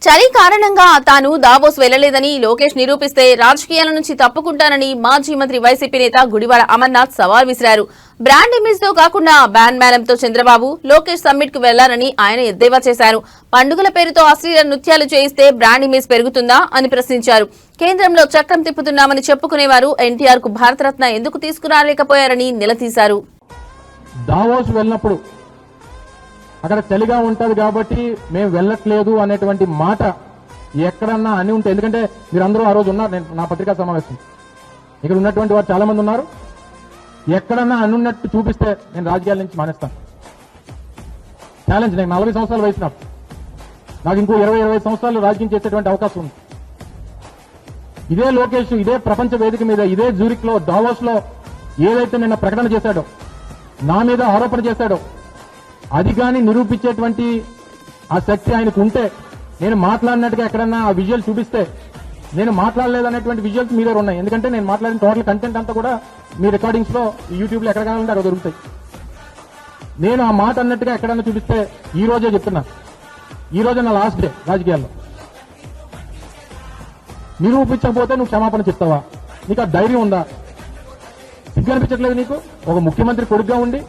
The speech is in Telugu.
చలి కారణంగా తాను దావోస్ వెళ్లలేదని లోకేష్ నిరూపిస్తే రాజకీయాల నుంచి తప్పుకుంటానని మాజీ మంత్రి వైసీపీ నేత గుడివాడ అమర్నాథ్ సవాల్ విసిరారు. బ్రాండ్ ఇమేజ్ తో కాకుండా బ్యాన్ మేళంతో చంద్రబాబు లోకేష్ సమ్మిట్ కు వెళ్లారని ఆయన ఎద్దేవా చేశారు. పండుగల పేరుతో అశ్లీల నృత్యాలు చేయిస్తే బ్రాండ్ ఇమేజ్ పెరుగుతుందా అని ప్రశ్నించారు. కేంద్రంలో చక్రం తిప్పుతున్నామని చెప్పుకునేవారు ఎన్టీఆర్ కు భారతరత్న ఎందుకు తీసుకురాలేకపోయారని నిలదీశారు. దావోస్ వెళ్ళినప్పుడు అక్కడ చలిగా ఉంటది కాబట్టి మేము వెళ్ళట్లేదు అనేటువంటి మాట ఎక్కడన్నా అని ఉంటే, ఎందుకంటే మీరందరూ ఆ రోజు ఉన్నారు, నేను నా పత్రికా సమావేశం ఇక్కడ ఉన్నటువంటి వారు చాలా మంది ఉన్నారు. ఎక్కడన్నా అనున్నట్టు చూపిస్తే నేను రాజకీయాల నుంచి మానేస్తాను. ఛాలెంజ్. నేను 40 సంవత్సరాల వయసు, నాకు ఇంకో 20-25 సంవత్సరాలు రాజకీయం చేసేటువంటి అవకాశం ఉంది. ఇదే లోకేష్ ఇదే ప్రపంచ వేదిక మీద ఇదే జూరిక్ లో దావోస్ లో ఏదైతే నిన్న ప్రకటన చేశాడో, నా మీద ఆరోపణ చేశాడో, అది కానీ నిరూపించేటువంటి ఆ శక్తి ఆయనకు ఉంటే, నేను మాట్లాడినట్టుగా ఎక్కడన్నా ఆ విజువల్ చూపిస్తే, నేను మాట్లాడలేదనేటువంటి విజువల్స్ మీ దగ్గర ఉన్నాయి. ఎందుకంటే నేను మాట్లాడిన టోటల్ కంటెంట్ అంతా కూడా మీ రికార్డింగ్స్ లో యూట్యూబ్ లో ఎక్కడ కావాలంటే అక్కడ దొరుకుతాయి. నేను ఆ మాట అన్నట్టుగా ఎక్కడన్నా చూపిస్తే ఈ రోజే చెప్తున్నా, ఈ రోజే నా లాస్ట్ డే రాజకీయాల్లో. నిరూపించకపోతే నువ్వు క్షమాపణ చెప్తావా? నీకు ఆ ధైర్యం ఉందా? సిగ్గు అనిపించట్లేదు నీకు? ఒక ముఖ్యమంత్రి కొడుకుగా ఉండి